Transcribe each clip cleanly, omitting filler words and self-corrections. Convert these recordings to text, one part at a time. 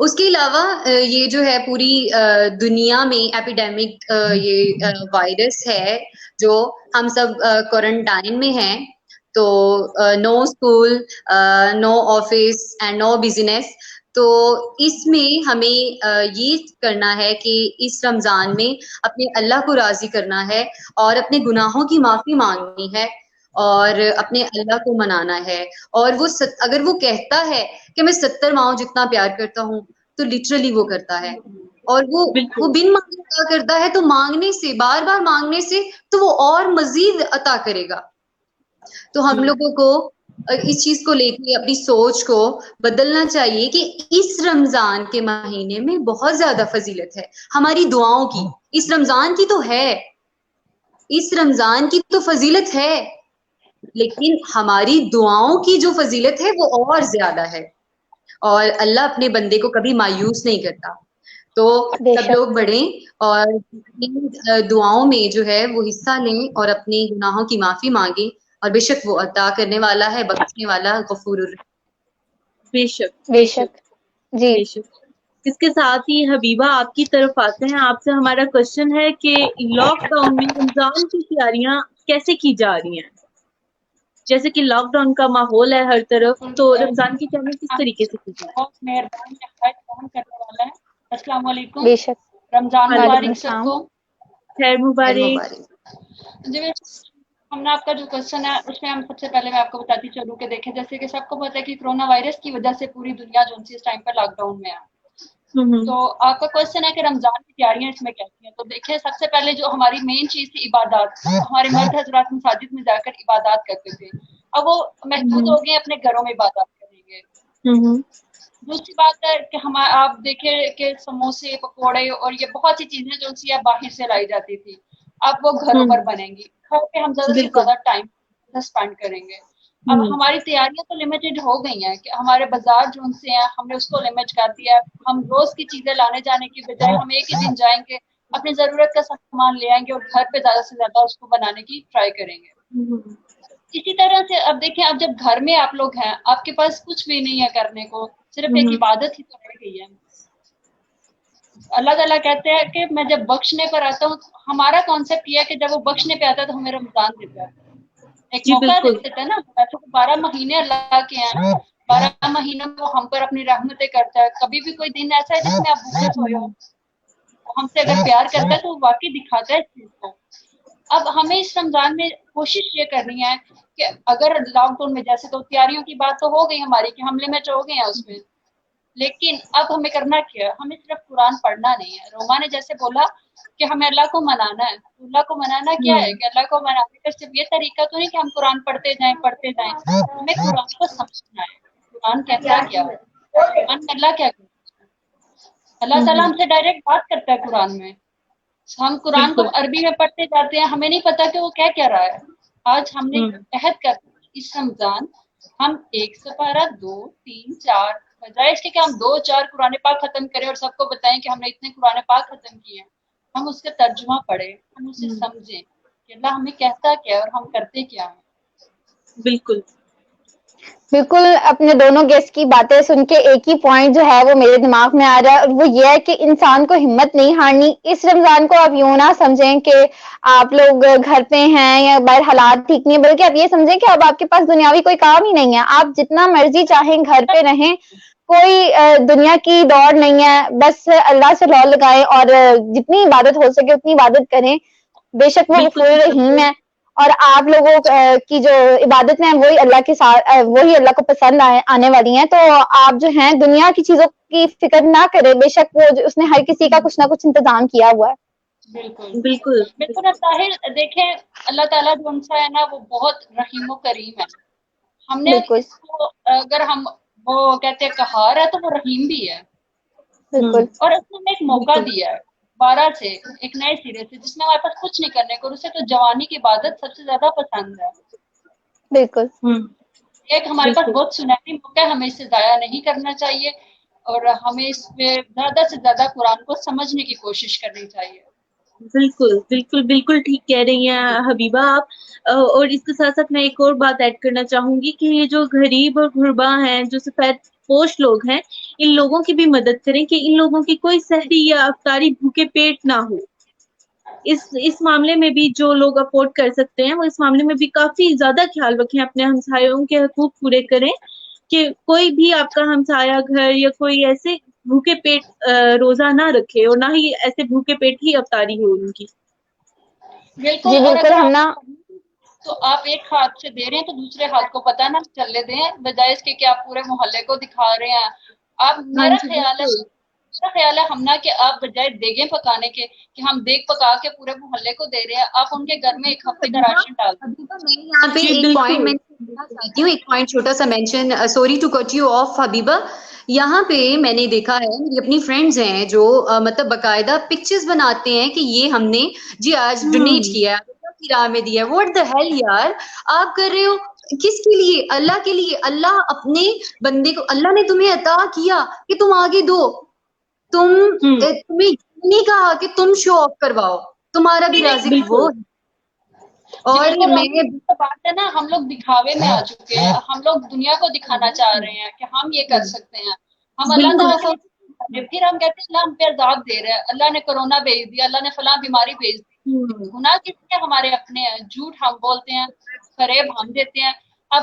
اس کے علاوہ یہ جو ہے پوری دنیا میں ایپیڈیمک یہ وائرس ہے جو ہم سب کوارنٹائن میں ہیں، تو no school, no office and no business. تو اس میں ہمیں یہ کرنا ہے کہ اس رمضان میں اپنے اللہ کو راضی کرنا ہے اور اپنے گناہوں کی معافی مانگنی ہے اور اپنے اللہ کو منانا ہے. اور وہ اگر وہ کہتا ہے کہ میں 70 ماؤں جتنا پیار کرتا ہوں تو لٹرلی وہ کرتا ہے، اور وہ بن مانگے عطا کرتا ہے. تو مانگنے سے، بار بار مانگنے سے تو وہ اور مزید عطا کرے گا. تو ہم لوگوں کو اس چیز کو لے کے اپنی سوچ کو بدلنا چاہیے کہ اس رمضان کے مہینے میں بہت زیادہ فضیلت ہے ہماری دعاؤں کی. اس رمضان کی تو ہے، اس رمضان کی تو فضیلت ہے، لیکن ہماری دعاؤں کی جو فضیلت ہے وہ اور زیادہ ہے، اور اللہ اپنے بندے کو کبھی مایوس نہیں کرتا. تو سب لوگ بڑھیں اور دعاؤں میں جو ہے وہ حصہ لیں اور اپنے گناہوں کی معافی مانگیں، اور بے شک وہ عطا کرنے والا ہے، بخشنے والا، غفور الرحیم. بے شک بے شک جی. بے شک. اس کے ساتھ ہی حبیبہ آپ کی طرف آتے ہیں. آپ سے ہمارا کوشچن ہے کہ لاک ڈاؤن میں رمضان کی تیاریاں کیسے کی جا رہی ہیں؟ جیسے کہ لاک ڈاؤن کا ماحول ہے ہر طرف، تو رمضان کی تیاریاں کس طریقے سے کی جائیں؟ بہت مہربان کرنے والا ہے. السلام علیکم. بے شک. رمضان مبارک سب کو. خیر مبارک. جی ہم نے آپ کا جو کوشچن ہے اس میں ہم سب سے پہلے میں آپ کو بتاتی چلوں کہ دیکھیں جیسے کہ سب کو پتا ہے کہ کرونا وائرس کی وجہ سے پوری دنیا جو اس ٹائم پر لاک ڈاؤن میں ہے. تو آپ کا کوشچن ہے کہ رمضان کی تیاریاں اس میں کیسی ہیں. تو دیکھیں سب سے پہلے جو ہماری مین چیز تھی عبادات، ہمارے مرد حضرات مساجد میں جا کر عبادات کرتے تھے، اب وہ محدود ہو گئے، اپنے گھروں میں عبادات کریں گے. دوسری بات ہے کہ آپ دیکھیں کہ سموسے، پکوڑے اور یہ بہت سی چیزیں جو سی باہر سے لائی جاتی تھی، اب وہ گھروں پر بنیں گی. گھر پہ ہم زیادہ سے زیادہ ٹائم اسپینڈ کریں گے. اب ہماری تیاریاں تو لمیٹڈ ہو گئی ہیں کہ ہمارے بازار جو ان سے ہیں ہم نے اس کو لمٹ کر دیا. ہم روز کی چیزیں لانے جانے کی بجائے ہم ایک ہی دن جائیں گے، اپنی ضرورت کا سامان لے آئیں گے اور گھر پہ زیادہ سے زیادہ اس کو بنانے کی ٹرائی کریں گے. اسی طرح سے اب دیکھیں، اب جب گھر میں آپ لوگ ہیں، آپ کے پاس کچھ بھی نہیں ہے کرنے کو، صرف ایک عبادت ہی تو رہ گئی ہے. اللہ تعالیٰ کہتے ہیں کہ میں جب بخشنے پر آتا ہوں، ہمارا کانسیپٹ یہ ہے کہ جب وہ بخشنے پہ آتا ہے تو ہمیں رمضان دیتا ہے، ایک موقع دیتا ہے نا. ویسے تو 12 مہینے اللہ کے ہیں، 12 مہینوں میں وہ ہم پر اپنی رحمتیں کرتا ہے. کبھی بھی کوئی دن ایسا ہے جس میں آپ بھوکے سوئے ہو، ہم سے اگر پیار کرتا ہے تو وہ واقعی دکھاتا ہے اس چیز کو. اب ہمیں اس رمضان میں کوشش یہ کرنی ہے کہ اگر لاک ڈاؤن میں جیسے تو تیاریوں کی بات تو ہو گئی ہماری کہ ہم لمٹ ہو گئے ہیں اس میں، لیکن اب ہمیں کرنا کیا ہے؟ ہمیں صرف قرآن پڑھنا نہیں ہے. روما نے جیسے بولا کہ ہمیں اللہ کو منانا ہے. اللہ کو منانا کیا ہے کہ اللہ کو منانے کا صرف یہ طریقہ تو نہیں کہ ہم قرآن پڑھتے جائیں. ہمیں قرآن کو سمجھنا ہے. قرآن کہتا کیا ہے، قرآن میں اللہ کیا کہتا ہے. اللہ تعالیٰ ہم سے ڈائریکٹ بات کرتا ہے قرآن میں. ہم قرآن کو عربی میں پڑھتے جاتے ہیں، ہمیں نہیں پتا کہ وہ کیا کہہ رہا ہے. آج ہم نے عہد کر اس رمضان ہم 1 سپارہ 2 3 4 بجائے اس کے کہ ہم 2-4 قرآن پاک ختم کریں اور سب کو بتائیں کہ ہم نے اتنے قرآن پاک ختم کیے ہیں، ہم اس کا ترجمہ پڑھیں، ہم اسے سمجھیں کہ اللہ ہمیں کہتا کیا ہے اور ہم کرتے کیا ہیں. بالکل بالکل. اپنے دونوں گیسٹ کی باتیں سن کے ایک ہی پوائنٹ جو ہے وہ میرے دماغ میں آ رہا ہے، اور وہ یہ ہے کہ انسان کو ہمت نہیں ہارنی. اس رمضان کو آپ یوں نہ سمجھیں کہ آپ لوگ گھر پہ ہیں یا باہر حالات ٹھیک نہیں، بلکہ آپ یہ سمجھیں کہ اب آپ کے پاس دنیاوی کوئی کام ہی نہیں ہے. آپ جتنا مرضی چاہیں گھر پہ رہیں، کوئی دنیا کی دوڑ نہیں ہے. بس اللہ سے لو لگائیں اور جتنی عبادت ہو سکے اتنی عبادت کریں. بے شک وہ غفور رحیم ہے، اور آپ لوگوں کی جو عبادت ہیں وہی اللہ کے ساتھ، وہی اللہ کو پسند آنے والی ہیں. تو آپ جو ہیں دنیا کی چیزوں کی فکر نہ کریں. بے شک وہ اس نے ہر کسی کا کچھ نہ کچھ انتظام کیا ہوا ہے. بالکل بالکل. طاہر دیکھیں اللہ تعالیٰ جو ان سے ہے نا وہ بہت رحیم و کریم ہے. ہم نے بالکل اس کو اگر ہم وہ کہتے ہیں قہار ہے تو وہ رحیم بھی ہے. بالکل. اور اس نے ہمیں ایک موقع دیا ہے 12 سے ایک نئے سرے سے، جس میں ہمارے پاس کچھ نہیں کرنے کو. اسے تو جوانی کی عبادت سب سے زیادہ پسند ہے. بالکل. ایک ہمارے پاس بہت سنہری موقع ہے، ہمیں اسے ضائع نہیں کرنا چاہیے اور ہمیں اس میں زیادہ سے زیادہ قرآن کو سمجھنے کی کوشش کرنی چاہیے. بالکل بالکل بالکل ٹھیک کہہ رہی ہیں حبیبہ آپ. اور اس کے ساتھ ساتھ میں ایک اور بات ایڈ کرنا چاہوں گی کہ یہ جو غریب اور غربا ہیں، جو سفید پوش لوگ ہیں، ان لوگوں کی بھی مدد کریں کہ ان لوگوں کی کوئی سحری یا افطاری بھوکے پیٹ نہ ہو. اس معاملے میں بھی جو لوگ افورڈ کر سکتے ہیں وہ اس معاملے میں بھی کافی زیادہ خیال رکھیں, اپنے ہمسایوں کے حقوق پورے کریں کہ کوئی بھی آپ کا ہمسایہ گھر یا کوئی ایسے بھوکے پیٹ روزہ نہ رکھے, اور نہ ہی ایسے بھوکے پیٹ ہی افطاری ہو ان کی. بالکل. جی بالکل. ہم نا تو آپ ایک ہاتھ سے دے رہے ہیں تو دوسرے ہاتھ کو پتہ نہ چلنے دیں, بجائے اس کے کہ آپ پورے محلے کو دکھا رہے ہیں. آپ میرا خیال ہے ہم نہ کہ آپ بجائے دیگیں پکانے کے کہ ہم دیگ پکا کے پورے محلے کو دے رہے ہیں, آپ ان کے گھر میں ایک ہفتے کا راشن ڈال دیں. میں یہاں پہ ایک پوائنٹ میں چاہتی ہوں, ایک پوائنٹ چھوٹا سا mention, sorry to cut you off Habiba. یہاں پہ میں نے دیکھا ہے, میری اپنی فرینڈز ہیں جو مطلب باقاعدہ پکچرز بناتے ہیں کہ یہ ہم نے جی آج ڈونیٹ کیا ہے, کی راہ میں دیا. واٹ دا ہیل یار, آپ کر رہے ہو کس کے لیے؟ اللہ کے لیے. اللہ اپنے بندے کو, اللہ نے تمہیں عطا کیا کہ تم آگے دو, تمہیں نہیں کہا کہ تم شو آف کرواؤ, تمہارا بھی رازق وہ ہے. اور میں بات ہے نا, ہم لوگ دکھاوے میں آ چکے ہیں, ہم لوگ دنیا کو دکھانا چاہ رہے ہیں کہ ہم یہ کر سکتے ہیں. ہم اللہ تعالیٰ سے پھر ہم کہتے ہیں اللہ ہم پہ عذاب دے رہے ہیں, اللہ نے کورونا بھیج دیا, اللہ نے فلاں بیماری بھیج دی. گناہ کس کے ہمارے اپنے ہیں, جھوٹ ہم بولتے ہیں, فریب ہم دیتے ہیں. اب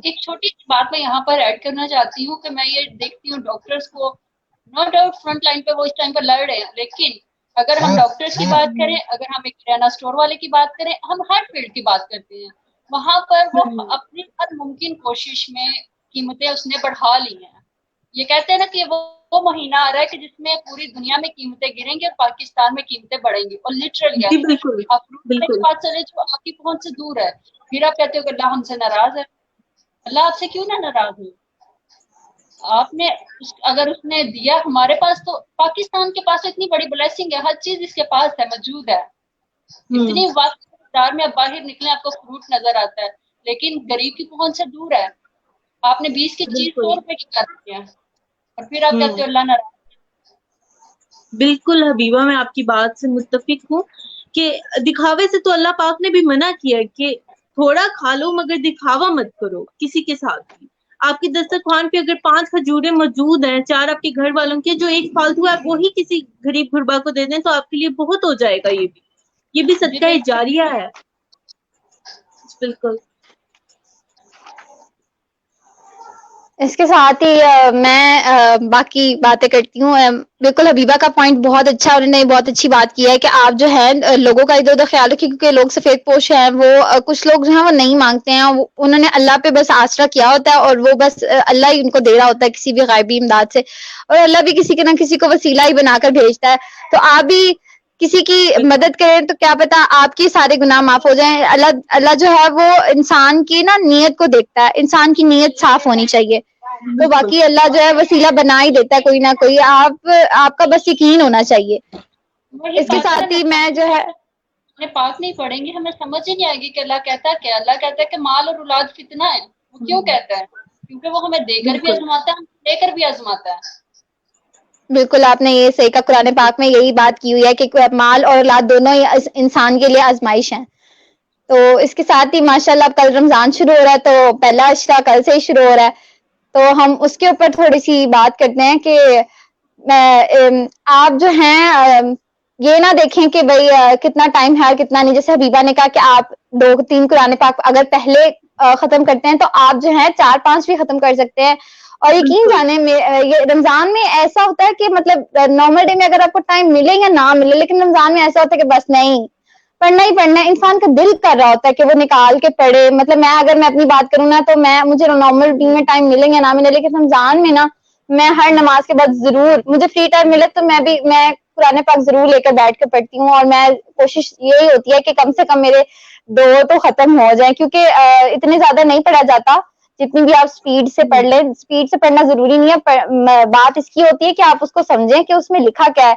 ایک چھوٹی سی بات میں یہاں پر ایڈ کرنا چاہتی ہوں کہ میں یہ دیکھتی ہوں ڈاکٹرز کو, نو ڈاؤٹ فرنٹ لائن پہ وہ اس ٹائم پہ لڑ رہے ہیں, لیکن اگر ہم ڈاکٹرز کی بات کریں, اگر ہم ایک کریانہ اسٹور والے کی بات کریں, ہم ہر فیلڈ کی بات کرتے ہیں, وہاں پر وہ اپنی ہر ممکن کوشش میں قیمتیں اس نے بڑھا لی ہیں. یہ کہتے ہیں نا کہ وہ مہینہ آ رہا ہے کہ جس میں پوری دنیا میں قیمتیں گریں گی اور پاکستان میں قیمتیں بڑھیں گی, اور لٹرلی آپ بات چلے جو آپ کی پہنچ سے دور ہے, پھر آپ کہتے ہو کہ اللہ ہم سے ناراض ہے. اللہ آپ سے کیوں نہ ناراض ہے؟ آپ نے اگر اس نے دیا ہمارے پاس, تو پاکستان کے پاس اتنی بڑی بلیسنگ ہے, ہر چیز اس کے پاس ہے, موجود ہے. اتنی وقت میں آپ باہر نکلیں آپ کو فروٹ نظر آتا ہے, لیکن غریب کی پہنچ سے دور ہے. آپ نے 20 کی چیز 100 روپے کی کر دی ہے, اور پھر آپ کہتے ہو اللہ ناراض. بالکل حبیبہ, میں آپ کی بات سے متفق ہوں کہ دکھاوے سے تو اللہ پاک نے بھی منع کیا کہ تھوڑا کھا لو مگر دکھاوا مت کرو کسی کے ساتھ بھی. آپ کے دسترخوان پہ اگر 5 کھجوریں موجود ہیں, 4 آپ کے گھر والوں کے, جو ایک فالتو ہے آپ وہی کسی غریب غربا کو دے دیں تو آپ کے لیے بہت ہو جائے گا. یہ بھی صدقہ جاریہ ہے. بالکل. اس کے ساتھ ہی میں باقی باتیں کرتی ہوں. بالکل حبیبہ کا پوائنٹ بہت اچھا, انہوں نے بہت اچھی بات کی ہے کہ آپ جو ہے لوگوں کا ادھر ادھر خیال رکھیں, کیونکہ لوگ سفید پوش ہیں, وہ کچھ لوگ جو ہیں وہ نہیں مانگتے ہیں, انہوں نے اللہ پہ بس آسرا کیا ہوتا ہے, اور وہ بس اللہ ہی ان کو دے رہا ہوتا ہے کسی بھی غیبی امداد سے, اور اللہ بھی کسی کے نہ کسی کو وسیلہ ہی بنا کر بھیجتا ہے. تو آپ بھی کسی کی مدد کریں تو کیا پتا آپ کے سارے گناہ معاف ہو جائیں. اللہ جو ہے وہ انسان کی نا نیت کو دیکھتا ہے, انسان کی نیت صاف ہونی چاہیے. تو باقی اللہ جو ہے وسیلہ بنا ہی دیتا ہے کوئی نہ کوئی, آپ کا بس یقین ہونا چاہیے. اس کے ساتھ ہی میں جو ہے پاک نہیں پڑھیں گے ہمیں سمجھ ہی نہیں آئے گی کہ اللہ کہتا ہے کیا. اللہ کہتا ہے کہ مال اور اولاد فتنہ ہے. وہ کیوں کہتا ہے؟ کیونکہ وہ ہمیں دے کر بھی آزماتا ہے, ہمیں لے کر بھی آزماتا ہے. بالکل آپ نے یہ صحیح کہا, قرآن پاک میں یہی بات کی ہوئی ہے کہ مال اور اولاد دونوں ہی انسان کے لیے آزمائش ہیں. تو اس کے ساتھ ہی ماشاءاللہ اب کل رمضان شروع ہو رہا ہے, تو پہلا عشرہ کل سے ہی شروع ہو رہا ہے, تو ہم اس کے اوپر تھوڑی سی بات کرتے ہیں کہ آپ جو ہیں یہ نہ دیکھیں کہ بھئی کتنا ٹائم ہے اور کتنا نہیں. جیسے حبیبہ نے کہا کہ آپ 2-3 قرآن پاک اگر پہلے ختم کرتے ہیں تو آپ جو ہیں 4-5 بھی ختم کر سکتے ہیں. اور یقین جانے یہ رمضان میں ایسا ہوتا ہے کہ مطلب نارمل ڈے میں اگر آپ کو ٹائم ملے یا نہ ملے, لیکن رمضان میں ایسا ہوتا ہے کہ بس نہیں, پڑھنا ہی پڑھنا ہے. انسان کا دل کر رہا ہوتا ہے کہ وہ نکال کے پڑھے. مطلب میں اگر میں اپنی بات کروں نا تو مجھے نارمل ڈے میں ٹائم ملے یا نہ ملے, لیکن رمضان میں نا میں ہر نماز کے بعد ضرور مجھے فری ٹائم ملے تو میں قرآن پاک ضرور لے کر بیٹھ کے پڑھتی ہوں. اور میں کوشش یہی ہوتی ہے کہ کم سے کم میرے 2 تو ختم ہو جائیں, کیونکہ اتنے زیادہ نہیں پڑھا جاتا. جتنی بھی آپ سپیڈ سے پڑھ لیں, سپیڈ سے پڑھنا ضروری نہیں ہے. بات اس کی ہوتی ہے کہ آپ اس کو سمجھیں کہ اس میں لکھا کیا ہے.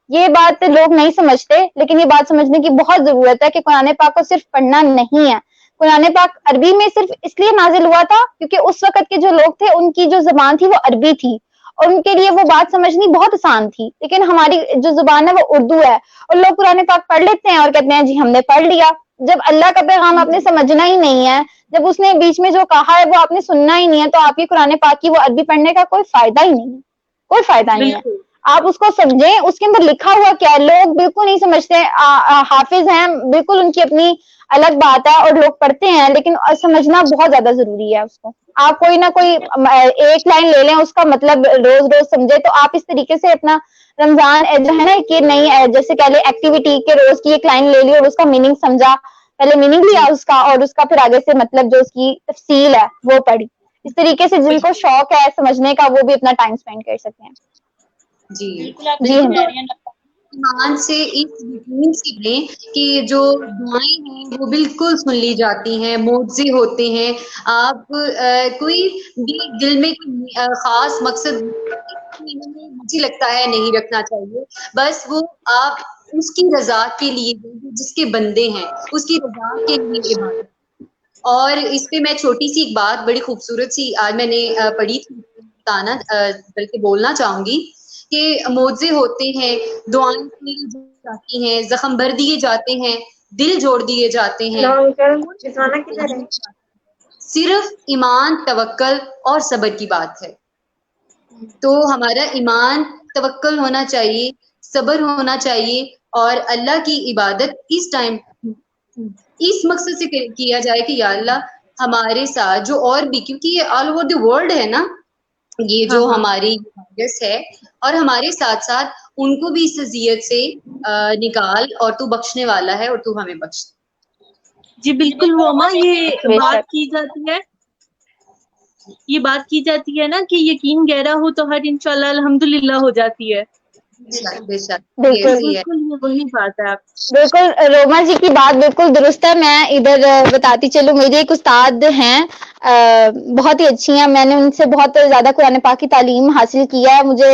یہ بات لوگ نہیں سمجھتے, لیکن یہ بات سمجھنے کی بہت ضرورت ہے کہ قرآن پاک کو صرف پڑھنا نہیں ہے. قرآن پاک عربی میں صرف اس لیے نازل ہوا تھا کیونکہ اس وقت کے جو لوگ تھے ان کی جو زبان تھی وہ عربی تھی, اور ان کے لیے وہ بات سمجھنی بہت آسان تھی. لیکن ہماری جو زبان ہے وہ اردو ہے, اور لوگ قرآن پاک پڑھ لیتے ہیں اور کہتے ہیں جی ہم نے پڑھ لیا. جب اللہ کا پیغام آپ نے سمجھنا ہی نہیں ہے, جب اس نے بیچ میں جو کہا ہے وہ آپ نے سننا ہی نہیں ہے, تو آپ کی قرآن پاک کی وہ عربی پڑھنے کا کوئی فائدہ ہی نہیں ہے. کوئی فائدہ نہیں ہے. آپ اس کو سمجھیں اس کے اندر لکھا ہوا کیا ہے. لوگ بالکل نہیں سمجھتے. حافظ ہیں بالکل ان کی اپنی الگ بات ہے اور لوگ پڑھتے ہیں, لیکن سمجھنا بہت زیادہ ضروری ہے اس کو. آپ کوئی نہ کوئی ایک لائن لے لیں اس کا مطلب روز روز سمجھے, تو آپ اس طریقے سے اپنا رمضان جو ہے نا کہ نہیں جیسے کہہ لیں ایکٹیویٹی کے روز کی ایک لائن لے لی اور اس کا میننگ سمجھا, پہلے میننگ لیا اس کا اور اس کا پھر آگے سے مطلب جو اس کی تفصیل ہے وہ پڑھی. اس طریقے سے جن کو شوق ہے سمجھنے کا وہ بھی اپنا ٹائم اسپینڈ کر سکتے ہیں. جی بالکل آپ جی صحیح ہم کہہ رہی ہیں. ایمان سے اس یقین سے لیں کہ جو دعائیں ہیں وہ بالکل سن لی جاتی ہیں, معجزے ہوتے ہیں. آپ کوئی بھی دل میں کوئی خاص مقصد مجھے لگتا ہے نہیں رکھنا چاہیے. بس وہ آپ اس کی رضا کے لیے جس کے بندے ہیں اس کی رضا کے لیے عبادت. اور اس پہ میں چھوٹی سی ایک بات بڑی خوبصورت سی آج میں نے پڑھی تھی, بلکہ بولنا چاہوں گی کہ معجزے ہوتے ہیں, دعائیں سنی جاتی ہیں, زخم بھر دیے جاتے ہیں, دل جوڑ دیے جاتے ہیں. صرف ایمان, توکل اور صبر کی بات ہے. تو ہمارا ایمان توکل ہونا چاہیے, صبر ہونا چاہیے, اور اللہ کی عبادت اس ٹائم اس مقصد سے کیا جائے کہ یا اللہ ہمارے ساتھ جو اور بھی, کیونکہ یہ آل اوور دی ورلڈ ہے نا یہ جو ہماری وائرس ہے, اور ہمارے ساتھ ساتھ ان کو بھی اس اذیت سے نکال, اور تو بخشنے والا ہے اور تو ہمیں بخش. جی بالکل ہوما, یہ بات کی جاتی ہے, یہ بات کی جاتی ہے نا کہ یقین گہرا ہو تو ہر انشاءاللہ الحمدللہ ہو جاتی ہے. بے شک بالکل بالکل وہی بات ہے. آپ بالکل روما جی کی بات بالکل درست ہے. میں ادھر بتاتی چلوں, میرے ایک استاد ہیں بہت ہی اچھی ہیں, میں نے ان سے بہت زیادہ قرآن پاک کی تعلیم حاصل کی ہے. مجھے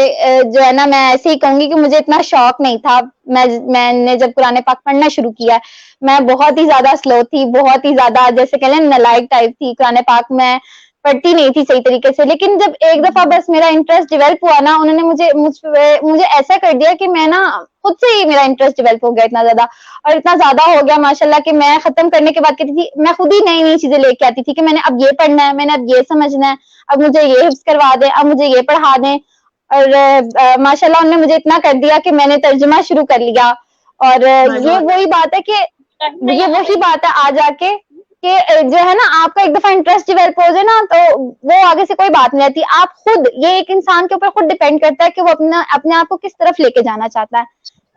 جو ہے نا میں ایسے ہی کہوں گی کہ مجھے اتنا شوق نہیں تھا. میں نے جب قرآن پاک پڑھنا شروع کیا میں بہت ہی زیادہ سلو تھی, بہت ہی زیادہ جیسے کہ نالائق ٹائپ تھی. قرآن پاک میں پڑھتی نہیں تھی صحیح طریقے سے, لیکن جب ایک دفعہ بس میرا انٹرسٹ ڈیولپ ہوا نا, انہوں نے مجھے ایسا کر دیا کہ میں نا خود سے ہی میرا انٹرسٹ ڈیولپ ہو گیا اتنا زیادہ, اور اتنا زیادہ ہو گیا ماشاءاللہ کہ میں ختم کرنے کے بعد کہتی تھی, میں خود ہی نئی نئی چیزیں لے کے آتی تھی کہ میں نے اب یہ پڑھنا ہے, میں نے اب یہ سمجھنا ہے, اب مجھے یہ حفظ کروا دیں, اب مجھے یہ پڑھا دیں. اور ماشاءاللہ انہوں نے مجھے اتنا کر دیا کہ میں نے ترجمہ شروع کر لیا. اور یہ وہی بات ہے کہ یہ وہی بات ہے آ جا کے کہ جو ہے نا آپ کا ایک دفعہ انٹرسٹ ڈیولپ ہو جائے نا تو وہ آگے سے کوئی بات نہیں رہتی. آپ خود, یہ ایک انسان کے اوپر خود ڈیپینڈ کرتا ہے کہ وہ اپنے آپ کو کس طرف لے کے جانا چاہتا ہے.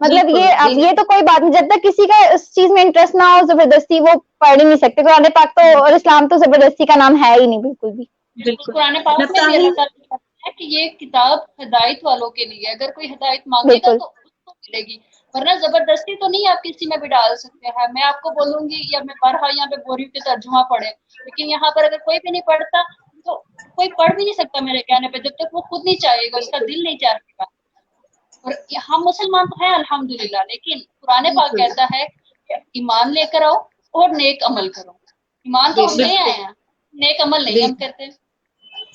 مطلب یہ تو کوئی بات نہیں, جب تک کسی کا اس چیز میں انٹرسٹ نہ ہو زبردستی وہ پڑھ ہی نہیں سکتے. قرآن پاک تو اور اسلام تو زبردستی کا نام ہے ہی نہیں بالکل بھی. قرآن پاک میں بھی اللہ تعالیٰ ہے کہ یہ کتاب ہدایت والوں کے لیے, اگر کوئی ہدایت مانگے گا تو اس کو ملے گی, ورنہ زبردستی تو نہیں آپ کسی میں بھی ڈال سکتے ہیں. میں آپ کو بولوں گی یا میں بارہا یہاں پہ بول رہی ہوں کہ ترجمہ پڑھے, لیکن یہاں پر اگر کوئی بھی نہیں پڑھتا تو کوئی پڑھ بھی نہیں سکتا میرے کہنے پہ, جب تک وہ خود نہیں چاہے گا, اس کا دل نہیں چاہے گا. اور ہم مسلمان تو ہیں الحمدللہ, لیکن قرآن پاک کہتا ہے کہ ایمان لے کر آؤ اور نیک عمل کرو. ایمان تو ہم لے آئے ہیں, نیک عمل نہیں ہم کرتے,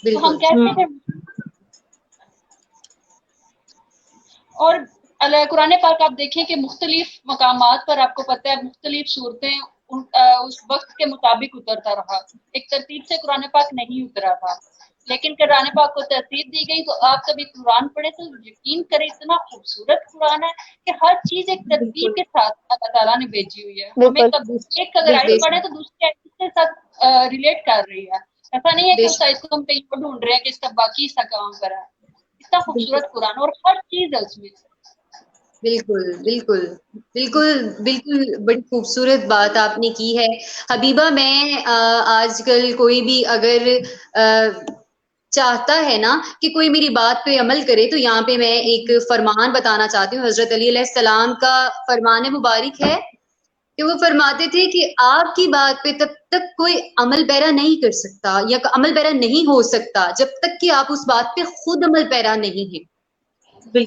تو ہم کہتے ہیں. اور قرآن پاک آپ دیکھیں کہ مختلف مقامات پر آپ کو پتہ ہے مختلف صورتیں اس وقت کے مطابق اترتا رہا, ایک ترتیب سے قرآن پاک نہیں اترا تھا. لیکن قرآن پاک کو ترتیب دی گئی, تو آپ کبھی قرآن پڑھے تو یقین کریں اتنا خوبصورت قرآن ہے کہ ہر چیز ایک ترتیب کے ساتھ اللہ تعالیٰ نے بھیجی ہوئی ہے. ہمیں ایک اگر آیت پڑھے تو دوسری آیت کے ساتھ ریلیٹ کر رہی ہے. ایسا نہیں ہے کہ اس آیت کو ہم کہیں پر ڈھونڈ رہے ہیں کہ اس کا باقی حصہ کام کرا ہے. اتنا خوبصورت قرآن اور ہر چیز ہے اس میں. بالکل بالکل بالکل بالکل بڑی خوبصورت بات آپ نے کی ہے حبیبہ. میں آج کل کوئی بھی اگر چاہتا ہے نا کہ کوئی میری بات پہ عمل کرے, تو یہاں پہ میں ایک فرمان بتانا چاہتی ہوں. حضرت علی علیہ السلام کا فرمان مبارک ہے کہ وہ فرماتے تھے کہ آپ کی بات پہ تب تک کوئی عمل پیرا نہیں کر سکتا یا عمل پیرا نہیں ہو سکتا جب تک کہ آپ اس بات پہ خود عمل پیرا نہیں ہیں.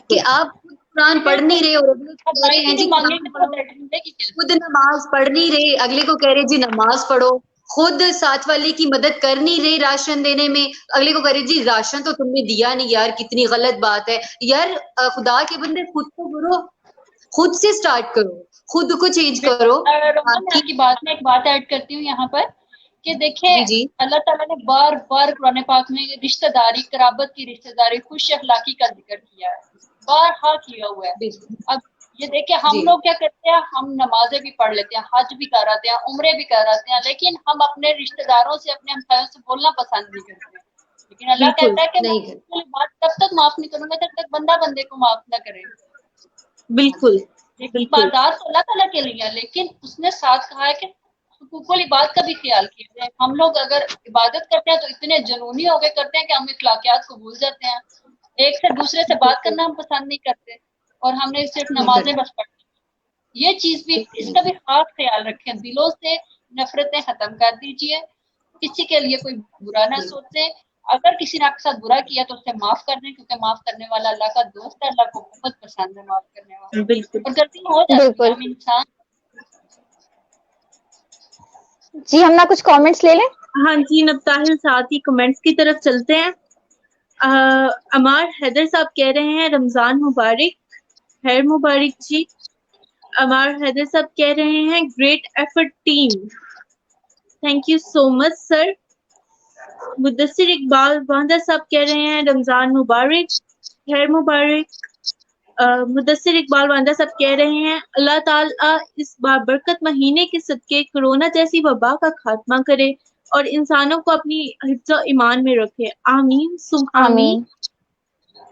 کہ آپ قرآن پڑھ نہیں رہے اور اگلے کو کہہ رہے ہیں جی خود نماز پڑھ نہیں رہے, اگلے کو کہہ رہے جی نماز پڑھو, خود ساتھ والے کی مدد کر نہیں رہے راشن دینے میں, اگلے کو کہہ رہے جی راشن تو تم نے دیا نہیں یار, کتنی غلط بات ہے یار. خدا کے بندے خود کو کرو, خود سے سٹارٹ کرو, خود کو چینج کرو. کی بات میں ایک بات ایڈ کرتی ہوں یہاں پر کہ دیکھیں جی اللہ تعالیٰ نے بار بار قرآن پاک میں رشتہ داری، قرابت کی رشتہ داری، خوش اخلاقی کا ذکر کیا ہے، بارہا کیا ہوا ہے. اب یہ دیکھیں ہم لوگ کیا کرتے ہیں، ہم نمازیں بھی پڑھ لیتے ہیں، حج بھی کر آتے ہیں، عمرے بھی کر آتے ہیں، لیکن ہم اپنے رشتہ داروں سے، اپنے ہمسایوں سے بولنا پسند نہیں کرتے. لیکن اللہ بالکل کہتا ہے کہ میں نہیں کوئی بات تب تک معاف نہیں کروں گا جب تک بندہ بندے کو معاف نہ کرے. بالکل لیکن بالکل بات تو اللہ تعالیٰ کے لیے ہے، لیکن اس نے ساتھ کہا ہے کہ حقوق العباد کا بھی خیال کیا جائے. ہم لوگ اگر عبادت کرتے ہیں تو اتنے جنونی ہو کے کرتے ہیں کہ ہم اخلاقیات کو بھول جاتے ہیں. ایک سے دوسرے سے بات کرنا ہم پسند نہیں کرتے، اور ہم نے صرف نمازیں بس پڑھی. یہ چیز بھی، اس کا بھی خاص خیال رکھیں. دلوں سے نفرتیں ختم کر دیجئے، کسی کے لیے کوئی برا نہ سوچیں. اگر کسی نے آپ کے ساتھ برا کیا تو اسے معاف کر دیں، کیونکہ معاف کرنے والا اللہ کا دوست ہے، اللہ کو بہت پسند ہے معاف کرنے والا. بالکل. اور غلطی ہو جاتی ہے، بالکل. ہم انسان. جی ہم نہ کچھ کامنٹس لے لیں. ہاں جی نبتاہل ساتھ ہی کمنٹس کی طرف چلتے ہیں. عمار حیدر صاحب کہہ رہے ہیں رمضان مبارک. خیر مبارک جی. عمار حیدر صاحب کہہ رہے ہیں great effort team. Thank you so much sir. Mudassar Iqbal Bandar صاحب کہہ رہے ہیں رمضان مبارک. خیر مبارک. مدثر اقبال باندر صاحب کہہ رہے ہیں اللہ تعالیٰ اس بابرکت مہینے کے صدقے کرونا جیسی وبا کا خاتمہ کرے اور انسانوں کو اپنی حفظ و ایمان میں رکھے. آمین سم آمین.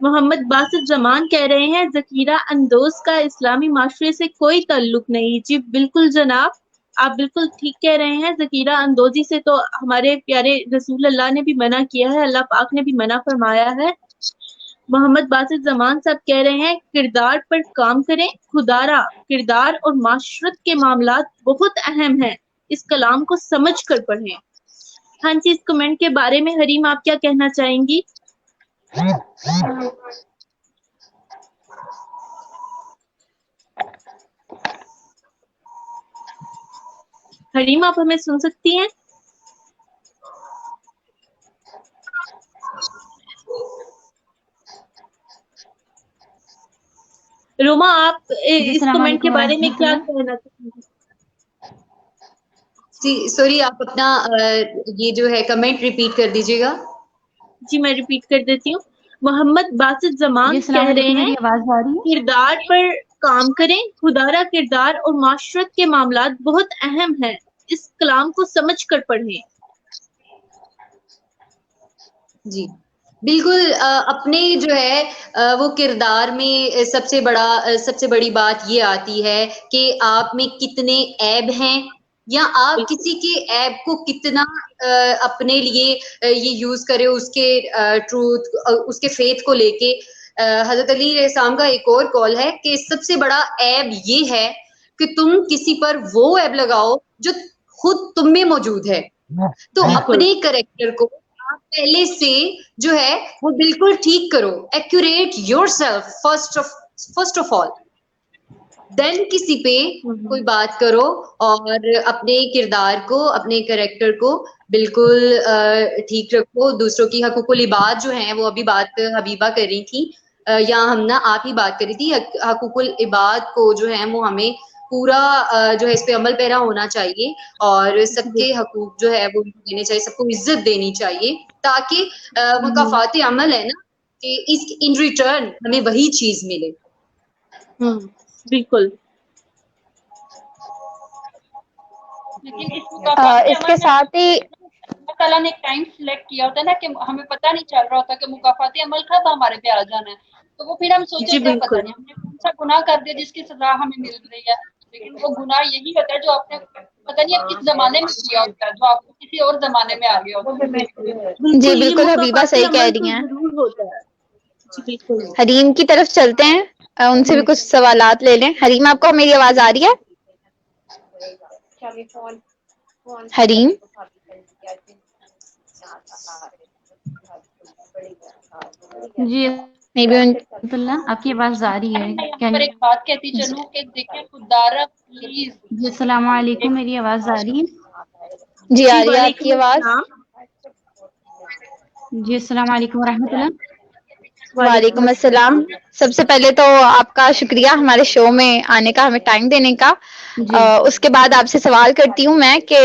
محمد باسط زمان کہہ رہے ہیں ذخیرہ اندوز کا اسلامی معاشرے سے کوئی تعلق نہیں. جی بالکل جناب، آپ بالکل ٹھیک کہہ رہے ہیں. ذخیرہ اندوزی سے تو ہمارے پیارے رسول اللہ نے بھی منع کیا ہے، اللہ پاک نے بھی منع فرمایا ہے. محمد باسط زمان صاحب کہہ رہے ہیں کردار پر کام کریں. خدارا کردار اور معاشرت کے معاملات بہت اہم ہیں، اس کلام کو سمجھ کر پڑھیں. ہاں جی، اس کمنٹ کے بارے میں حریم آپ کیا کہنا چاہیں گی؟ حریم آپ ہمیں سن سکتی ہیں؟ روما آپ اس کمنٹ کے بارے میں کیا کہنا چاہیں گی؟ جی سوری، آپ اپنا یہ جو ہے کمنٹ ریپیٹ کر دیجیے گا. جی میں ریپیٹ کر دیتی ہوں. محمد باسط زمان کہہ رہے ہیں کردار پر کام کریں. خدارا کردار اور معاشرت کے معاملات بہت اہم ہیں، اس کلام کو سمجھ کر پڑھیں. جی بالکل. اپنے جو ہے وہ کردار میں سب سے بڑی بات یہ آتی ہے کہ آپ میں کتنے عیب ہیں، یا آپ کسی کے عیب کو کتنا اپنے لیے یہ یوز کرے، اس کے ٹروتھ، اس کے فیتھ کو لے کے. حضرت علی علیہ السلام کا ایک اور قول ہے کہ سب سے بڑا عیب یہ ہے کہ تم کسی پر وہ عیب لگاؤ جو خود تم میں موجود ہے. تو اپنے کریکٹر کو آپ پہلے سے جو ہے وہ بالکل ٹھیک کرو. Accurate yourself first of all, then کسی پہ کوئی بات کرو، اور اپنے کردار کو، اپنے کریکٹر کو بالکل ٹھیک رکھو. دوسروں کی حقوق العباد جو ہیں وہ ابھی بات حبیبہ کر رہی تھی، یا ہم نہ آپ ہی بات کری تھی. حقوق العباد کو جو ہے وہ ہمیں پورا جو ہے اس پہ عمل پیرا ہونا چاہیے، اور سب کے حقوق جو ہے وہ دینے چاہیے، سب کو عزت دینی چاہیے، تاکہ مکافات عمل ہے نا کہ ان ریٹرن ہمیں وہی چیز ملے. بالکل. لیکن اس کے ساتھ ہی اللہ تعالیٰ نے ایک ٹائم سلیکٹ کیا ہوتا ہے نا کہ ہمیں پتہ نہیں چل رہا ہوتا کہ مکافات عمل کب ہمارے پہ آ جانا ہے. تو وہ پھر ہم سوچتے ہیں پتہ نہیں ہم نے کون سا گناہ کر دیا جس کی سزا ہمیں مل رہی ہے. لیکن وہ گناہ یہی ہوتا ہے جو آپ نے پتہ نہیں اب کس زمانے میں کیا ہوتا ہے، جو آپ کو کسی اور زمانے میں آ گیا ہوتا ہے. جی بالکل حبیبہ صحیح کہہ رہی ہیں. حریم کی طرف چلتے ہیں، ان سے بھی کچھ سوالات لے لیں. حریم آپ کو میری آواز آ رہی ہے؟ حریم جی اللہ آپ کی آواز آ رہی ہے. پر ایک بات کہتی چلوں کہ دیکھیں خدارا پلیز. جی السلام علیکم، میری آواز آ رہی ہے؟ جی آ رہی ہے آپ کی آواز. جی السلام علیکم ورحمۃ اللہ. وعلیکم السلام. سب سے پہلے تو آپ کا شکریہ ہمارے شو میں آنے کا، ہمیں ٹائم دینے کا. اس کے بعد آپ سے سوال کرتی ہوں میں کہ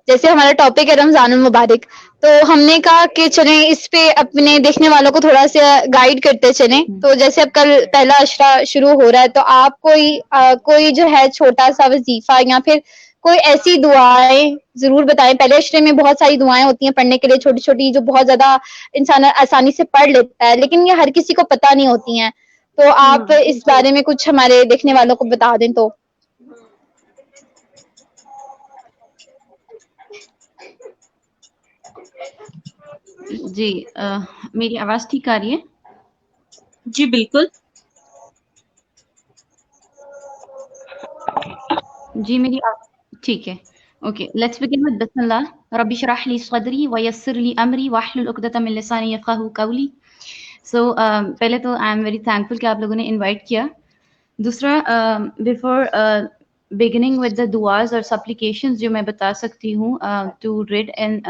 جیسے ہمارا ٹاپک ہے رمضان المبارک، تو ہم نے کہا کہ چلیں اس پہ اپنے دیکھنے والوں کو تھوڑا سا گائیڈ کرتے چلیں. تو جیسے اب کل پہلا اشرا شروع ہو رہا ہے، تو آپ کوئی جو ہے چھوٹا سا وظیفہ یا پھر کوئی ایسی دعائیں ضرور بتائیں. پہلے اشرے میں بہت ساری دعائیں ہوتی ہیں پڑھنے کے لیے، چھوٹی چھوٹی، جو بہت زیادہ انسان آسانی سے پڑھ لیتا ہے، لیکن یہ ہر کسی کو پتہ نہیں ہوتی ہیں. تو آپ اس بارے میں کچھ ہمارے دیکھنے والوں کو بتا دیں تو. جی میری آواز ٹھیک آ رہی ہے؟ جی بالکل. جی میری ٹھیک ہے. اوکے لیٹس بگن with بسم اللہ رب اشرح لی صدری ویسر لی امری واحلل عقدۃ من لسانی یفقہوا قولی. سو پہلے تو آئی ایم ویری تھینکفل کہ آپ لوگوں نے انوائٹ کیا. دوسرا before beginning with the duas اور supplications جو میں بتا سکتی ہوں to read and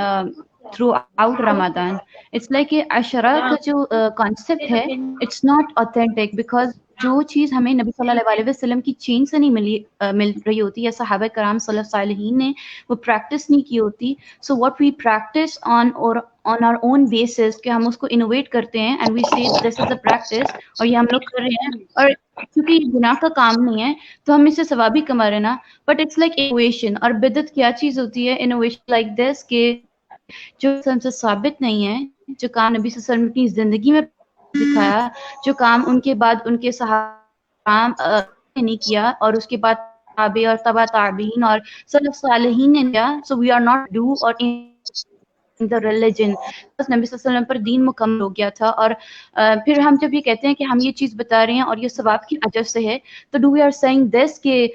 throughout Ramadan. It's like کہ عشرہ کا جو concept ہے it's not authentic because جو چیز ہمیں نبی صلی اللہ علیہ وسلم کی چین سے نہیں مل رہی ہوتی یا صحابہ کرام صلی اللہ علیہ وسلم نے وہ پریکٹس نہیں کی ہوتی. So what we practice on our own basis کہ ہم اس کو انوویٹ کرتے ہیں and we say this is a practice اور یہ ہم لوگ کر رہے ہیں اور کیونکہ یہ گناہ کا کام نہیں ہے تو ہم اس سے ثواب بھی کما رہے نا. But it's like innovation. اور بدعت کیا چیز ہوتی ہے؟ انوویشن لائک دس کہ جو ہم سے ثابت نہیں ہے، جو کام نبی صلی اللہ علیہ وسلم کی زندگی میں دکھایا، جو کام ان کے بعد ان کے صحابہ نے نہیں کیا اور اس کے بعد تابع اور تبع تابعین اور سلف صالحین نے کیا. سو وی آر ناٹ ڈو اور the religion. بس نبی صلی اللہ علیہ وسلم پر دین مکمل ہو گیا تھا. اور پھر ہم جب یہ کہتے ہیں کہ ہم یہ چیز بتا رہے ہیں اور یہ ثواب کی وجہ سے ہے، تو ڈو وی آر سیئنگ دس کہ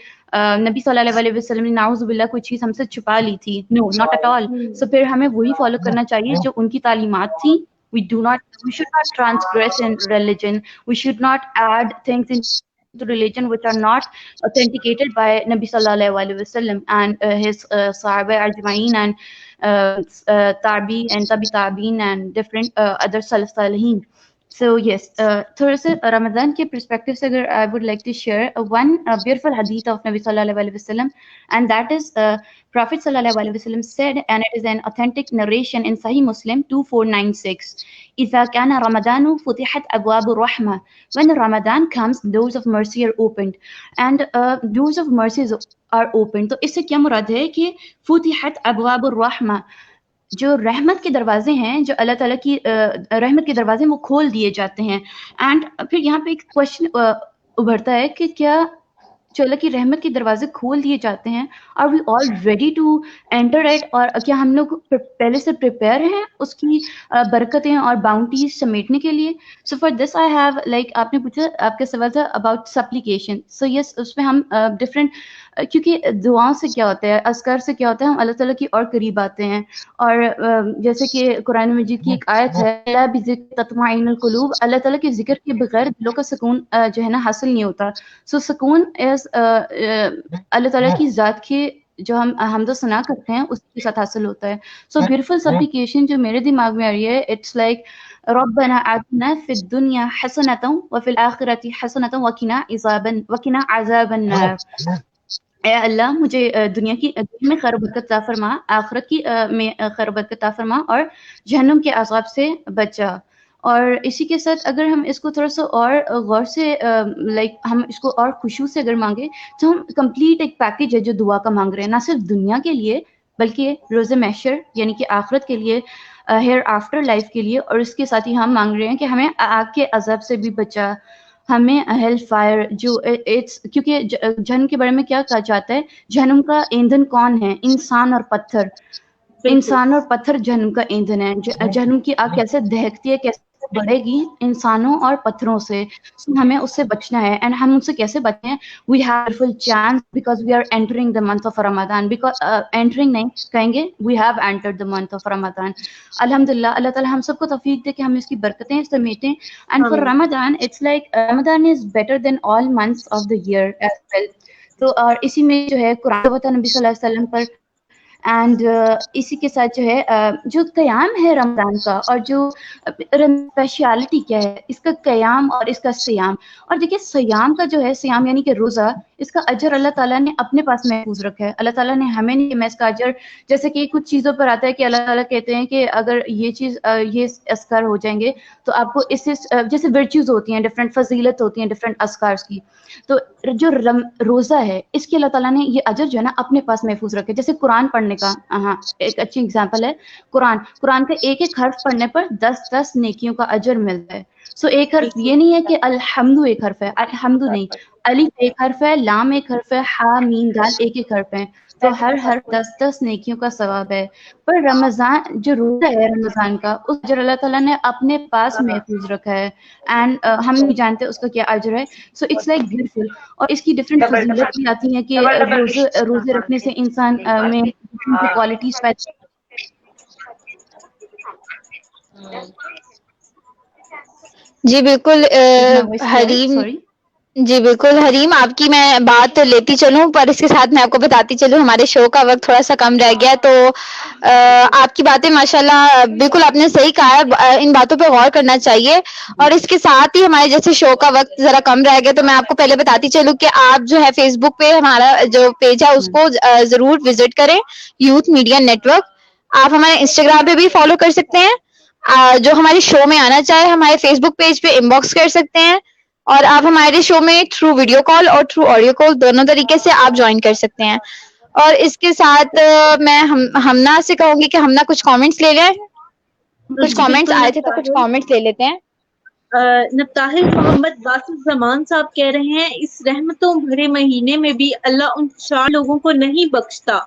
نبی صلی اللہ علیہ وسلم نے نعوذ باللہ کوئی چیز ہم سے چھپا لی تھی؟ نو ناٹ ایٹ آل. سو پھر ہمیں وہی فالو کرنا چاہیے جو ان کی تعلیمات تھیں. we should not transgress in religion. We should not add things into religion which are not authenticated by Nabi sallallahu alaihi wasallam and his sahaba ajma'in and tabi and tabi tabi'in and different other salaf salihin. So yes, تھوڑا سا رمضان کے perspective سے اگر I would like to share one beautiful hadith of Nabi sallallahu alaihi wasallam, and that is Prophet sallallahu alaihi wasallam said, and it is an authentic narration in Sahih Muslim 2496. إذا كان رمضان فتحت أبواب الرحمة. When Ramadan comes, doors of mercy are opened, and doors of mercy are opened. تو اس سے کیا مراد ہے کہ فتحت أبواب الرحمة، جو رحمت کے دروازے ہیں، جو اللہ تعالیٰ کی رحمت کے دروازے وہ کھول دیے جاتے ہیں. اینڈ پھر یہاں پہ ایک کوشچن ابھرتا ہے کہ کیا جو اللہ کی رحمت کے دروازے کھول دیے جاتے ہیں، are we all ready to enter it? اور کیا ہم لوگ پہلے سے پریپیئر ہیں اس کی برکتیں اور باؤنٹیز سمیٹنے کے لیے؟ So for this I have like, آپ نے پوچھا، آپ کا سوال تھا اباؤٹ سپلیکیشن. سو یس، اس میں ہم ڈفرینٹ، کیونکہ دعاؤں سے کیا ہوتا ہے، اذکار سے کیا ہوتا ہے، ہم اللہ تعالیٰ کی اور قریب آتے ہیں. اور جیسے کہ قرآن مجید کی ایک آیت ہے، اللہ بذکر تطمئن القلوب، اللہ تعالیٰ کے ذکر کے بغیر دلوں کا سکون جو ہے نا حاصل نہیں ہوتا. سو سکون از اللہ تعالیٰ کی ذات کے جو ہم حمد و ثنا کرتے ہیں اس کے ساتھ حاصل ہوتا ہے. سو بیوٹیفل سپلیکیشن جو میرے دماغ میں آ رہی ہے، اٹس لائک ربنا آتنا فی الدنیا حسنۃ وفی الآخرۃ حسنۃ وقنا عذاب النار. اے اللہ مجھے دنیا میں خیر و برکت عطا فرما، آخرت کی میں خیر و برکت عطا فرما، اور جہنم کے عذاب سے بچا. اور اسی کے ساتھ اگر ہم اس کو تھوڑا سا اور غور سے لائک ہم اس کو اور خشوع سے اگر مانگے تو ہم کمپلیٹ ایک پیکج ہے جو دعا کا مانگ رہے ہیں، نہ صرف دنیا کے لیے بلکہ روز محشر یعنی کہ آخرت کے لیے، ہیئر آفٹر لائف کے لیے. اور اس کے ساتھ ہی ہم مانگ رہے ہیں کہ ہمیں آگ کے عذاب سے بھی بچا، ہمیں ہیل فائر جو کیونکہ جہنم کے بارے میں کیا کہا جاتا ہے، جہنم کا ایندھن کون ہے؟ انسان اور پتھر. انسان اور پتھر جہنم کا ایندھن ہے. جہنم کی آگ کیسے دہکتی ہے، کیسے بڑھے گی؟ انسانوں اور پتھروں سے. سو ہمیں اس سے بچنا ہے. اینڈ ہم ان سے کیسے بچیں؟ We have full chance because we are entering the month of Ramadan. Because entering نہیں کہیں گے، we have entered the month of Ramadan. الحمدللہ اللہ تعالیٰ ہم سب کو توفیق دے کہ ہم اس کی برکتیں سمیٹیں. And for Ramadan it's like Ramadan is better than all months of the year as well. تو اور اسی میں جو ہے قرآن ہوتا ہے نبی صلی اللہ علیہ وسلم پر. اینڈ اسی کے ساتھ جو ہے جو قیام ہے رمضان کا اور جو اسپیشلٹی کیا ہے اس کا قیام اور اس کا سیام. اور دیکھیے سیام کا جو ہے سیام یعنی کہ روزہ, اس کا اجر اللہ تعالیٰ نے اپنے پاس محفوظ رکھا ہے. اللہ تعالیٰ نے ہمیں نہیں کہ میں اس کا اجر, جیسے کہ کچھ چیزوں پر آتا ہے کہ اللہ تعالیٰ کہتے ہیں کہ اگر یہ چیز یہ اذکار ہو جائیں گے تو آپ کو اس سے جیسے ورچوز ہوتی ہیں, ڈفرینٹ فضیلت ہوتی ہیں ڈفرینٹ اذکار کی, تو جو روزہ ہے اس کے اللہ تعالیٰ نے یہ اجر جو ہے نا اپنے پاس محفوظ رکھے. جیسے قرآن پڑھنے کا, ہاں ایک اچھی اگزامپل ہے قرآن کا ایک ایک حرف پڑھنے پر 10 نیکیوں کا اجر ملتا ہے. سو ایک حرف یہ نہیں ہے کہ الحمد ایک حرف ہے, الحمد نہیں, الف ایک حرف ہے, لام ایک حرف ہے, ہا میم دال ایک ایک حرف ہے, تو ہر حرف 10 نیکیوں کا ثواب ہے. پر رمضان جو روزہ ہے رمضان کا, اس اجر اللہ تعالیٰ نے اپنے پاس محفوظ رکھا ہے, اینڈ ہم نہیں جانتے اس کا کیا اجر ہے. So it's like beautiful. اور اس کی ڈفرینٹ فضیلت بھی آتی ہیں کہ روزے رکھنے سے انسان میں کوالٹیز پیدا. جی بالکل حریم, جی بالکل حریم, آپ کی میں بات لیتی چلوں, پر اس کے ساتھ میں آپ کو بتاتی چلوں ہمارے شو کا وقت تھوڑا سا کم رہ گیا. تو آپ کی باتیں ماشاءاللہ بالکل آپ نے صحیح کہا ہے, ان باتوں پہ غور کرنا چاہیے. اور اس کے ساتھ ہی ہمارے جیسے شو کا وقت ذرا کم رہ گیا, تو میں آپ کو پہلے بتاتی چلوں کہ آپ جو ہے فیس بک پہ ہمارا جو پیج ہے اس کو ضرور وزٹ کریں, یوتھ میڈیا نیٹ ورک. آپ ہمارے انسٹاگرام پہ بھی فالو کر سکتے ہیں. جو ہمارے شو میں آنا چاہے ہمارے فیس بک پیج پہ ان باکس کر سکتے ہیں, اور آپ ہمارے شو میں تھرو ویڈیو کال اور تھرو آڈیو کال دونوں طریقے سے آپ جوائن کر سکتے ہیں. اور اس کے ساتھ میں ہمنا سے کہوں گی کہ ہمنا کچھ کامنٹس لے لیں. کچھ کامنٹس آئے تھے تو کچھ کامنٹس لے لیتے ہیں. نبتاہل محمد باسط زمان صاحب کہہ رہے ہیں, اس رحمتوں بھرے مہینے میں بھی اللہ ان 4 لوگوں کو نہیں بخشتا,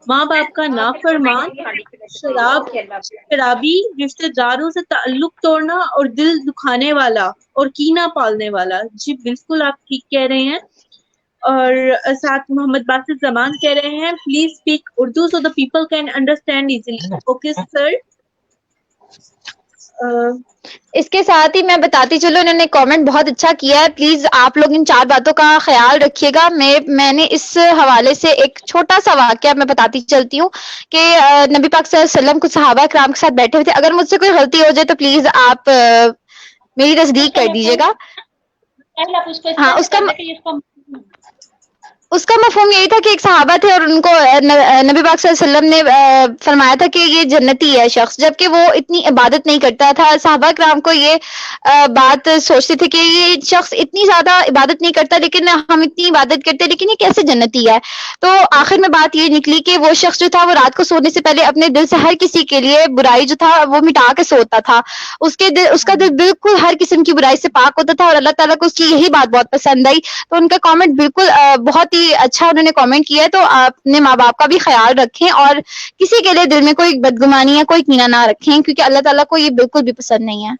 ماں باپ کا نافرمان, شرابی, رشتہ داروں سے تعلق توڑنا اور دل دکھانے والا اور کینہ پالنے والا. جی بالکل آپ ٹھیک کہہ رہے ہیں. اور ساتھ محمد باسط زمان کہہ رہے ہیں please speak Urdu so the people can understand easily. Okay sir. اس کے ساتھ ہی میں بتاتی چلوں, انہوں نے کامنٹ بہت اچھا کیا ہے. پلیز آپ لوگ ان 4 باتوں کا خیال رکھیے گا. میں نے اس حوالے سے ایک چھوٹا سا واقعہ میں بتاتی چلتی ہوں کہ نبی پاک صلی اللہ علیہ وسلم کچھ صحابہ کرام کے ساتھ بیٹھے ہوئے تھے. اگر مجھ سے کوئی غلطی ہو جائے تو پلیز آپ میری تصدیق کر دیجیے گا. ہاں, اس کا مفہوم یہی تھا کہ ایک صحابہ تھے اور ان کو نبی پاک صلی اللہ علیہ وسلم نے فرمایا تھا کہ یہ جنتی ہے شخص, جبکہ وہ اتنی عبادت نہیں کرتا تھا. صحابہ کرام کو یہ بات سوچتے تھے کہ یہ شخص اتنی زیادہ عبادت نہیں کرتا لیکن ہم اتنی عبادت کرتے, لیکن یہ کیسے جنتی ہے. تو آخر میں بات یہ نکلی کہ وہ شخص جو تھا وہ رات کو سونے سے پہلے اپنے دل سے ہر کسی کے لیے برائی جو تھا وہ مٹا کے سوتا تھا. اس کا دل بالکل ہر قسم کی برائی سے پاک ہوتا تھا, اور اللہ تعالیٰ کو اس کی یہی بات بہت پسند آئی. تو ان کا کامنٹ بالکل بہت ہی اچھا انہوں نے کامنٹ کیا ہے. تو آپ اپنے ماں باپ کا بھی خیال رکھیں اور کسی کے لیے دل میں کوئی بدگمانی یا کوئی کینہ نہ رکھیں, کیونکہ اللہ تعالیٰ کو یہ بالکل بھی پسند نہیں ہے.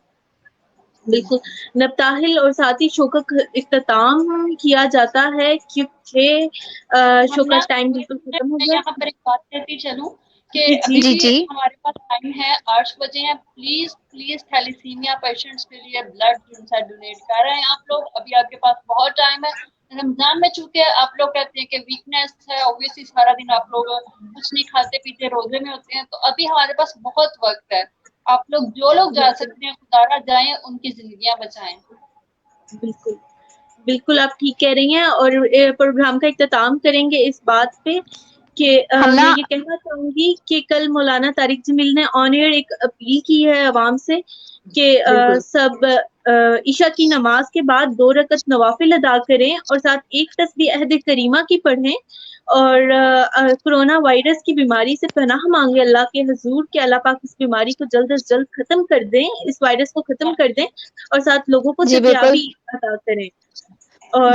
بالکل. نبتاہل اور ساتھی شو کا اختتام کیا جاتا ہے کیونکہ شو کا ٹائم بالکل ختم ہو گیا. یہاں پر ایک بات کہتی چلوں کہ جی ہمارے پاس ٹائم ہے 8 بجے ہیں. پلیز تھیلیسیمیا پیشنٹس کے لیے بلڈ ڈونیٹ کر رہے ہیں آپ لوگ. ابھی آپ کے پاس بہت ٹائم ہے. رمضان میں چونکہ آپ لوگ کہتے ہیں کہ ویکنیس ہے, اوبویسلی سارا دن آپ لوگ کچھ نہیں کھاتے پیتے روزے میں ہوتے ہیں, تو ابھی ہمارے پاس بہت وقت ہے. آپ لوگ جو لوگ جا سکتے ہیں خدارہ جائیں, ان کی زندگیاں بچائیں. بالکل بالکل آپ ٹھیک کہہ رہی ہیں. اور پروگرام کا اختتام کریں گے اس بات پہ کہ میں یہ کہنا چاہوں گی کہ کل مولانا طارق جمیل نے آن ایئر ایک اپیل کی ہے عوام سے کہ سب عشاء کی نماز کے بعد 2 رکعت نوافل ادا کریں اور ساتھ ایک تسبیح عہد کریمہ کی پڑھیں, اور کرونا وائرس کی بیماری سے پناہ مانگے اللہ کے حضور کہ اللہ پاک اس بیماری کو جلد از جلد ختم کر دیں, اس وائرس کو ختم کر دیں, اور ساتھ لوگوں کو صحتیابی عطا کریں.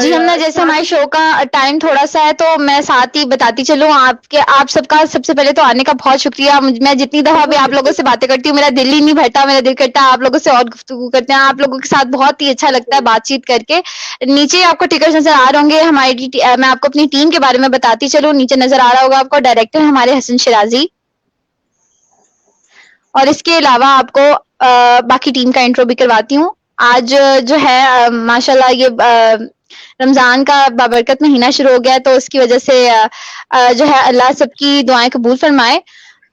جی ہم نا جیسے ہمارے شو کا ٹائم تھوڑا سا ہے تو میں ساتھ ہی بتاتی چلوں آپ سب کا سب سے پہلے تو آنے کا بہت شکریہ. میں جتنی دفعہ بھی آپ لوگوں سے باتیں کرتی ہوں میرا دل ہی نہیں بھرتا, میرا دل کرتا ہے آپ لوگوں سے اور گفتگو کرتے ہیں. آپ لوگوں کے ساتھ بہت ہی اچھا لگتا ہے بات چیت کر کے. نیچے آپ کو ٹکٹس نظر آ رہے ہوں گے. میں آپ کو اپنی ٹیم کے بارے میں بتاتی چلوں. نیچے نظر آ رہا ہوگا آپ کو ڈائریکٹر ہمارے حسن شرازی, اور اس کے علاوہ آپ کو باقی ٹیم کا انٹرو بھی کرواتی ہوں. آج جو ہے ماشاءاللہ یہ رمضان کا بابرکت مہینہ شروع ہو گیا ہے، تو اس کی وجہ سے جو ہے اللہ سب کی دعائیں قبول فرمائے.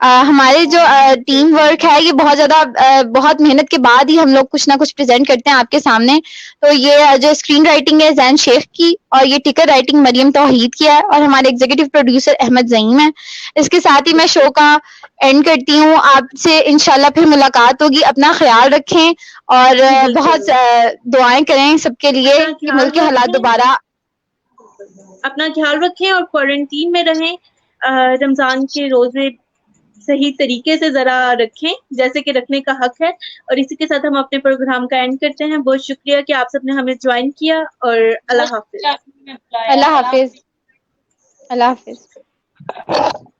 ہمارے جو ٹیم ورک ہے یہ بہت زیادہ بہت محنت کے بعد ہی ہم لوگ کچھ نہ کچھ پریزنٹ کرتے ہیں آپ کے سامنے. تو یہ جو اسکرین رائٹنگ ہے زین شیخ کی، اور یہ ٹکر رائٹنگ مریم توحید کی ہے، اور ہمارے ایگزیکٹو پروڈیوسر احمد زعیم ہے. اس کے ساتھ ہی میں شو کا اینڈ کرتی ہوں. آپ سے انشاءاللہ پھر ملاقات ہوگی. اپنا خیال رکھیں اور بہت دعائیں کریں سب کے لیے کہ ملک کے حالات دوبارہ. اپنا خیال رکھیں اور کوارنٹین میں رہیں. رمضان کے روزے صحیح طریقے سے ذرا رکھیں جیسے کہ رکھنے کا حق ہے. اور اسی کے ساتھ ہم اپنے پروگرام کا اینڈ کرتے ہیں. بہت شکریہ کہ آپ سب نے ہمیں جوائن کیا، اور اللہ حافظ. اللہ حافظ. اللہ حافظ.